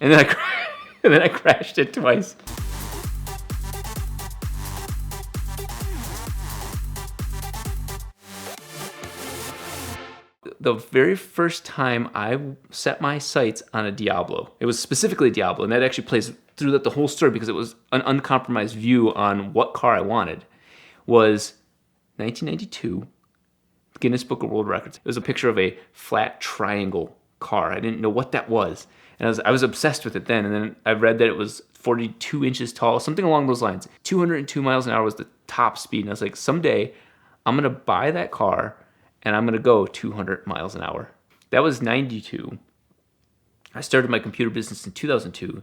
And then and then I crashed it twice. The very first time I set my sights on a Diablo, it was specifically Diablo, and that actually plays through the whole story because it was an uncompromised view on what car I wanted, was 1992, Guinness Book of World Records. It was a picture of a flat triangle car. I didn't know what that was. And I was obsessed with it then, and then I read that it was 42 inches tall, something along those lines. 202 miles an hour was the top speed, and I was like, someday I'm going to buy that car, and I'm going to go 200 miles an hour. That was 92. I started my computer business in 2002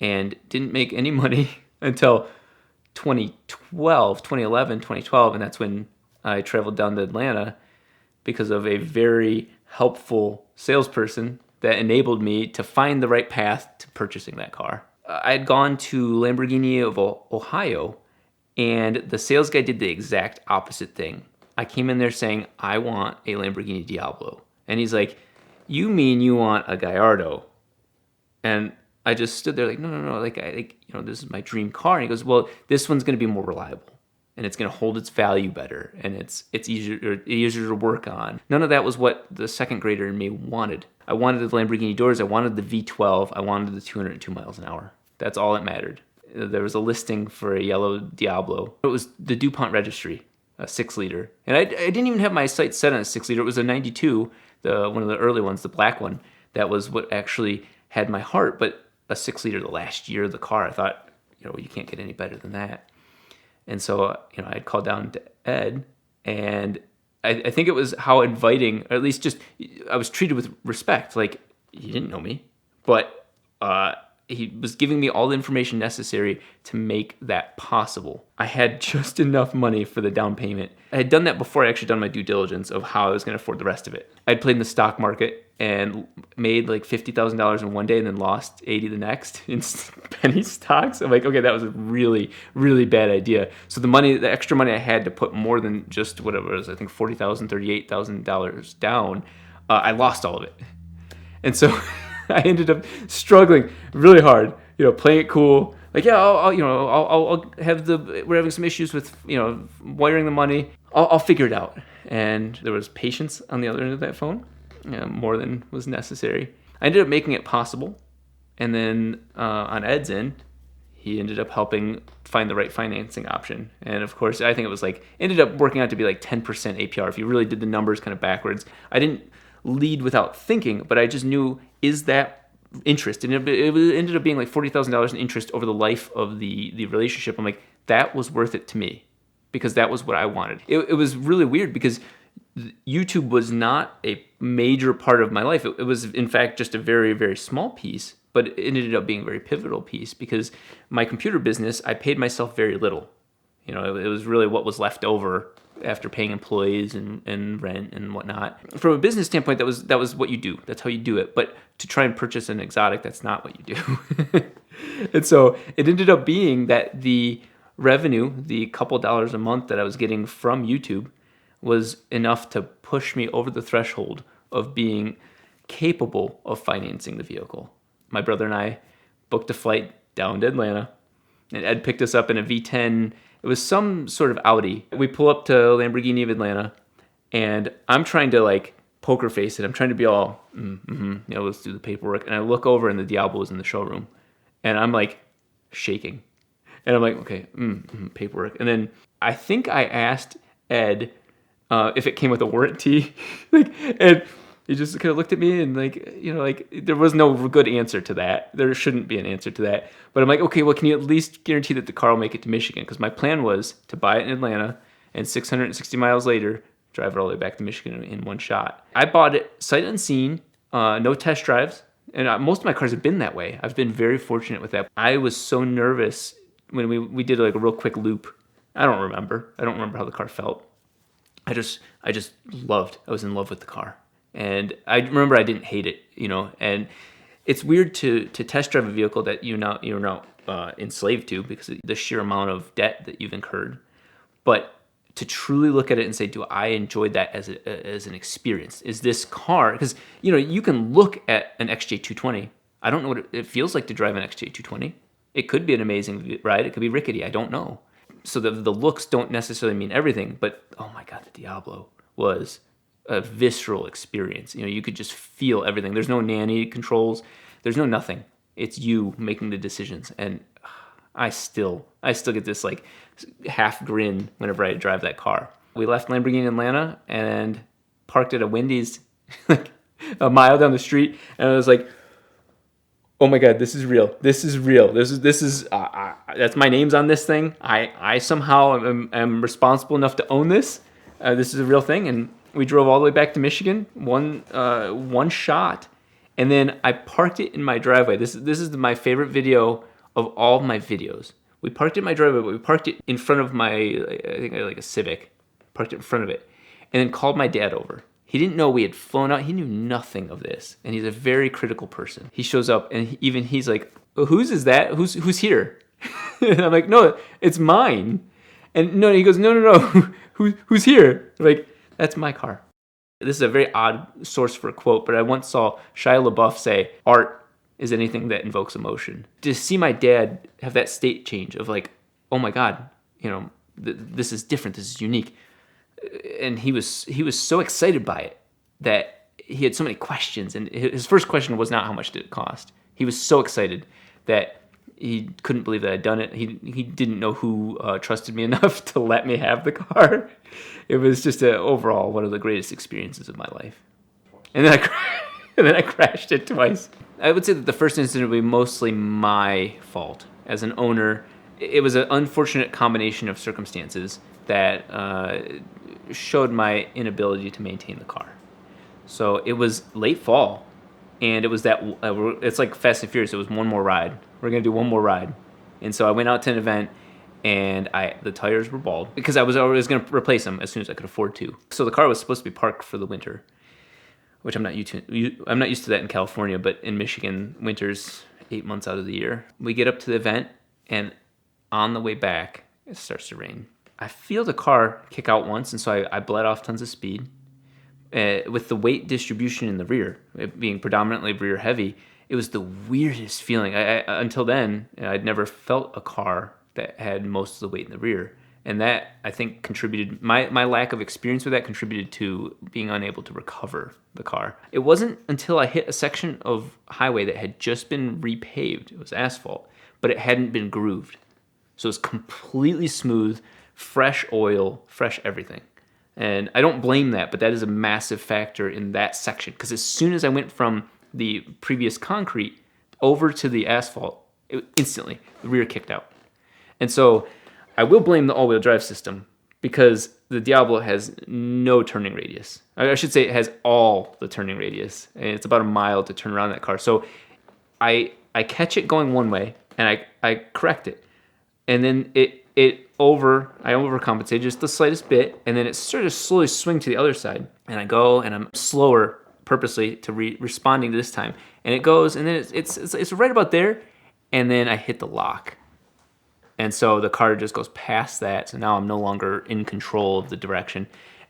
and didn't make any money until 2011, 2012, and that's when I traveled down to Atlanta because of a very helpful salesperson that enabled me to find the right path to purchasing that car. I had gone to Lamborghini of Ohio, and the sales guy did the exact opposite thing. I came in there saying, I want a Lamborghini Diablo. And he's like, you mean you want a Gallardo? And I just stood there like, no, this is my dream car. And he goes, well, this one's going to be more reliable, and it's going to hold its value better, and it's easier to work on. None of that was what the second grader in me wanted. I wanted the Lamborghini doors. I wanted the V12. I wanted the 202 miles an hour. That's all that mattered. There was a listing for a yellow Diablo. It was the DuPont registry, a 6-liter. And I didn't even have my sights set on a 6-liter. It was a 92, one of the early ones, the black one. That was what actually had my heart. But a 6-liter the last year of the car, I thought, you can't get any better than that. And so, I'd called down to Ed, and I think it was how inviting, or at least just, I was treated with respect. Like, he didn't know me, but he was giving me all the information necessary to make that possible. I had just enough money for the down payment. I had done that before I actually done my due diligence of how I was going to afford the rest of it. I'd played in the stock market and made like $50,000 in one day and then lost 80 the next in penny stocks. I'm like, okay, that was a really, really bad idea. So the extra money I had to put more than just whatever it was, I think $40,000, $38,000 down, I lost all of it. And so I ended up struggling really hard, playing it cool. Like, yeah, I'll have we're having some issues with, wiring the money. I'll figure it out. And there was patience on the other end of that phone, more than was necessary. I ended up making it possible. And then on Ed's end, he ended up helping find the right financing option. And of course, I think it was ended up working out to be like 10% APR. If you really did the numbers kind of backwards, I didn't lead without thinking, but I just knew, is that interest? And it ended up being like $40,000 in interest over the life of the relationship. I'm like, that was worth it to me because that was what I wanted. It was really weird because YouTube was not a major part of my life. It was, in fact, just a very, very small piece, but it ended up being a very pivotal piece because my computer business, I paid myself very little. It was really what was left over after paying employees and rent and whatnot. From a business standpoint, that was what you do. That's how you do it. But to try and purchase an exotic, that's not what you do. And so it ended up being that the revenue, the couple dollars a month that I was getting from YouTube, was enough to push me over the threshold of being capable of financing the vehicle. My brother and I booked a flight down to Atlanta, and Ed picked us up in a V10. It was some sort of Audi. We pull up to Lamborghini of Atlanta, and I'm trying to poker face it. I'm trying to be all, let's do the paperwork. And I look over, and the Diablo is in the showroom, and I'm shaking. And I'm like, okay, paperwork. And then I think I asked Ed if it came with a warranty, and he just kind of looked at me and there was no good answer to that. There shouldn't be an answer to that. But I'm like, okay, well, can you at least guarantee that the car will make it to Michigan? Because my plan was to buy it in Atlanta and 660 miles later, drive it all the way back to Michigan in one shot. I bought it sight unseen, no test drives. And most of my cars have been that way. I've been very fortunate with that. I was so nervous when we did a real quick loop. I don't remember how the car felt. I just loved. I was in love with the car. And I remember I didn't hate it, and it's weird to test drive a vehicle that you're not enslaved to because of the sheer amount of debt that you've incurred. But to truly look at it and say, do I enjoy that as an experience? Is this car, because you can look at an XJ220. I don't know what it feels like to drive an XJ220. It could be an amazing ride. It could be rickety. I don't know. So the looks don't necessarily mean everything, but oh my God, the Diablo was a visceral experience. You know, you could just feel everything. There's no nanny controls. There's no nothing. It's you making the decisions. And I still get this like half grin whenever I drive that car. We left Lamborghini Atlanta and parked at a Wendy's like a mile down the street, and I was like, oh my God, this is real. This is real. This is that's my name's on this thing. I somehow am responsible enough to own this. This is a real thing. And we drove all the way back to Michigan, one shot, and then I parked it in my driveway. This is my favorite video of all my videos. We parked it in my driveway, but we parked it in front of I think I had like a Civic. Parked it in front of it, and then called my dad over. He didn't know we had flown out. He knew nothing of this, and he's a very critical person. He shows up, and he's like, oh, "Whose is that? Who's here?" And I'm like, "No, it's mine." And no, he goes, "No, who's here?" I'm like, that's my car. This is a very odd source for a quote, but I once saw Shia LaBeouf say, "Art is anything that invokes emotion." To see my dad have that state change of like, "Oh my God, you know, this is different. This is unique." And he was so excited by it that he had so many questions. And his first question was not how much did it cost. He was so excited that he couldn't believe that I'd done it. He didn't know who trusted me enough to let me have the car. It was just overall one of the greatest experiences of my life. And then I crashed it twice. I would say that the first incident would be mostly my fault as an owner. It was an unfortunate combination of circumstances that showed my inability to maintain the car. So it was late fall, and it was it's like Fast and Furious. It was one more ride. We're gonna do one more ride, and so I went out to an event, and the tires were bald because I was always gonna replace them as soon as I could afford to. So the car was supposed to be parked for the winter, which I'm not used to that in California, but in Michigan, winter's 8 months out of the year. We get up to the event, and on the way back, it starts to rain. I feel the car kick out once, and so I bled off tons of speed. With the weight distribution in the rear, it being predominantly rear heavy, it was the weirdest feeling. Until then, I'd never felt a car that had most of the weight in the rear. And that, I think, contributed, my lack of experience with that contributed to being unable to recover the car. It wasn't until I hit a section of highway that had just been repaved, it was asphalt, but it hadn't been grooved. So it was completely smooth, fresh oil, fresh everything. And I don't blame that, but that is a massive factor in that section. Because as soon as I went from the previous concrete over to the asphalt, instantly, the rear kicked out. And so I will blame the all-wheel drive system because the Diablo has no turning radius. I should say it has all the turning radius. And it's about a mile to turn around that car. So I catch it going one way, and I correct it. And then I overcompensate just the slightest bit, and then it sort of slowly swing to the other side. And I go, and I'm slower purposely to responding to this time. And it goes, and then it's right about there, and then I hit the lock. And so the car just goes past that, so now I'm no longer in control of the direction.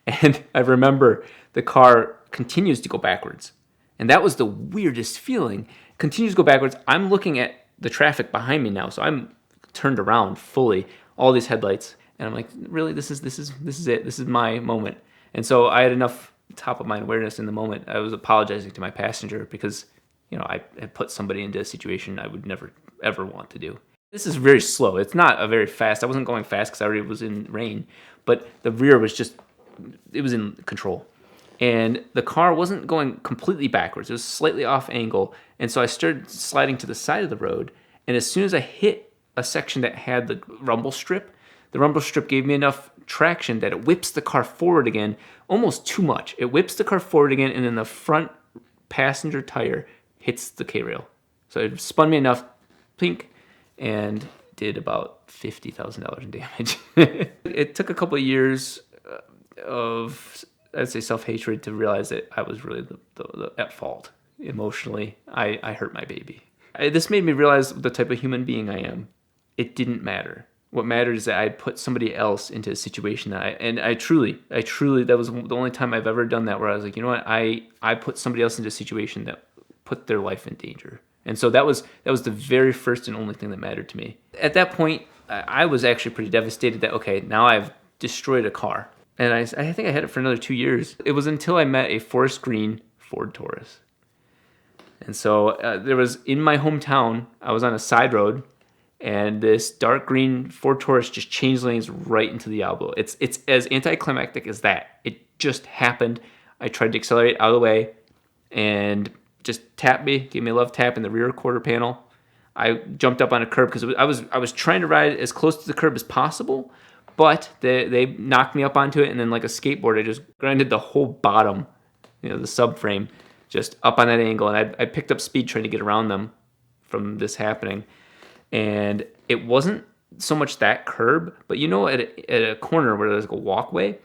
And I remember the car continues to go backwards. And that was the weirdest feeling. Continues to go backwards. I'm looking at the traffic behind me now, so I'm turned around fully, all these headlights, and I'm like, really, this is it. This is my moment. And so I had enough top of mind awareness in the moment. I was apologizing to my passenger because, you know, I had put somebody into a situation I would never ever want to do. This is very slow. It's not a very fast. I wasn't going fast because I already was in rain, but the rear was it was in control. And the car wasn't going completely backwards. It was slightly off angle. And so I started sliding to the side of the road. And as soon as I hit a section that had the rumble strip gave me enough traction that it whips the car forward again, almost too much. It whips the car forward again, and then the front passenger tire hits the K-rail. So it spun me enough, plink, and did about $50,000 in damage. It took a couple of years of, I'd say, self-hatred to realize that I was really at fault emotionally. I hurt my baby. This made me realize the type of human being I am. It didn't matter. What mattered is that I put somebody else into a situation that I truly, that was the only time I've ever done that, where I was like, you know what, I put somebody else into a situation that put their life in danger. And so that was the very first and only thing that mattered to me. At that point, I was actually pretty devastated that, okay, now I've destroyed a car. And I think I had it for another 2 years. It was until I met a forest green Ford Taurus. And so there was, in my hometown, I was on a side road, and this dark green Ford Taurus just changed lanes right into the Diablo. It's as anticlimactic as that. It just happened. I tried to accelerate out of the way and just tapped me, gave me a love tap in the rear quarter panel. I jumped up on a curb because I was trying to ride as close to the curb as possible, but they knocked me up onto it, and then like a skateboard, I just grinded the whole bottom, the subframe, just up on that angle, and I picked up speed trying to get around them from this happening. And it wasn't so much that curb, but at a corner where there's like a walkway,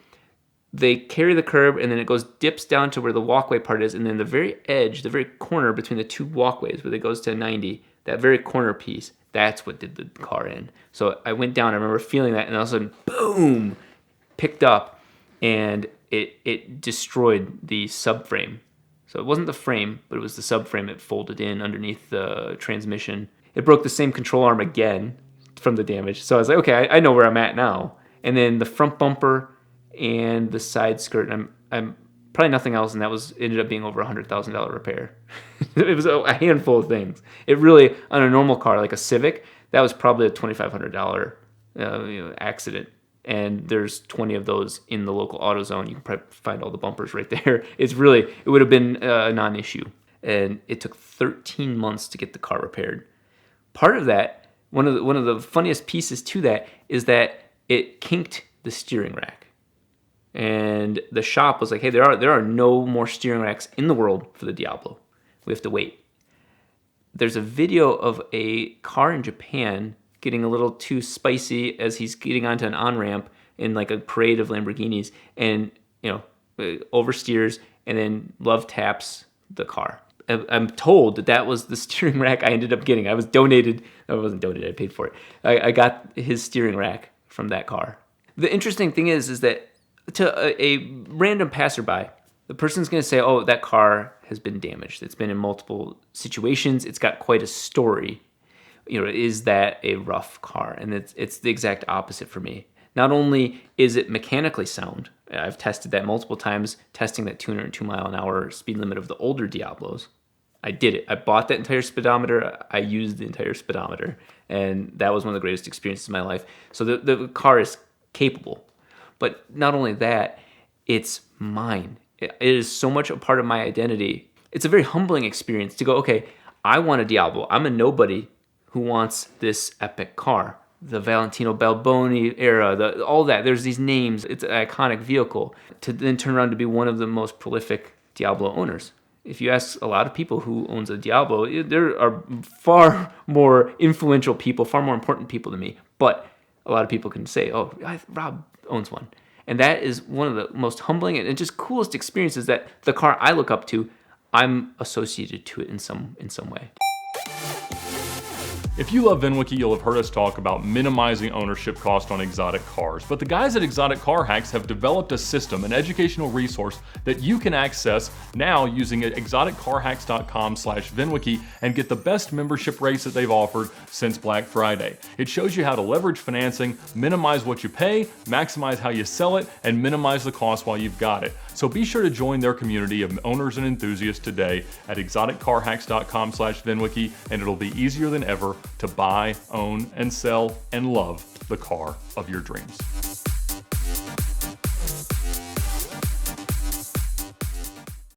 they carry the curb, and then it dips down to where the walkway part is, and then the very edge, the very corner between the two walkways where it goes to 90, that very corner piece, that's what did the car in. So I went down, I remember feeling that, and all of a sudden, boom, picked up, and it destroyed the subframe. So it wasn't the frame, but it was the subframe. It folded in underneath the transmission. It broke the same control arm again from the damage. So I was like, okay, I know where I'm at now. And then the front bumper and the side skirt, I'm probably nothing else, and that ended up being over $100,000 repair. It was a handful of things. It really, on a normal car like a Civic, that was probably a $2,500 accident. And there's 20 of those in the local AutoZone. You can probably find all the bumpers right there. It would have been a non-issue. And it took 13 months to get the car repaired. Part of that, one of the funniest pieces to that is that it kinked the steering rack. And the shop was like, hey, there are no more steering racks in the world for the Diablo. We have to wait. There's a video of a car in Japan getting a little too spicy as he's getting onto an on-ramp in like a parade of Lamborghinis, and oversteers and then love taps the car. I'm told that was the steering rack I ended up getting. I wasn't donated, I paid for it. I got his steering rack from that car. The interesting thing is that to a random passerby, the person's going to say, oh, that car has been damaged. It's been in multiple situations. It's got quite a story. Is that a rough car? And it's the exact opposite for me. Not only is it mechanically sound, I've tested that multiple times, testing that 202 mile an hour speed limit of the older Diablos. I did it. I bought that entire speedometer. I used the entire speedometer. And that was one of the greatest experiences of my life. So the car is capable. But not only that, it's mine. It is so much a part of my identity. It's a very humbling experience to go, okay, I want a Diablo. I'm a nobody who wants this epic car. The Valentino Balboni era, all that. There's these names. It's an iconic vehicle. To then turn around to be one of the most prolific Diablo owners. If you ask a lot of people who owns a Diablo, there are far more influential people, far more important people than me. But a lot of people can say, oh, Rob owns one. And that is one of the most humbling and just coolest experiences, that the car I look up to, I'm associated to it in some way. If you love VINwiki, you'll have heard us talk about minimizing ownership cost on exotic cars. But the guys at Exotic Car Hacks have developed a system, an educational resource that you can access now using exoticcarhacks.com/VINwiki and get the best membership rates that they've offered since Black Friday. It shows you how to leverage financing, minimize what you pay, maximize how you sell it, and minimize the cost while you've got it. So be sure to join their community of owners and enthusiasts today at exoticcarhacks.com/VINwiki, and it'll be easier than ever to buy, own, and sell and love the car of your dreams.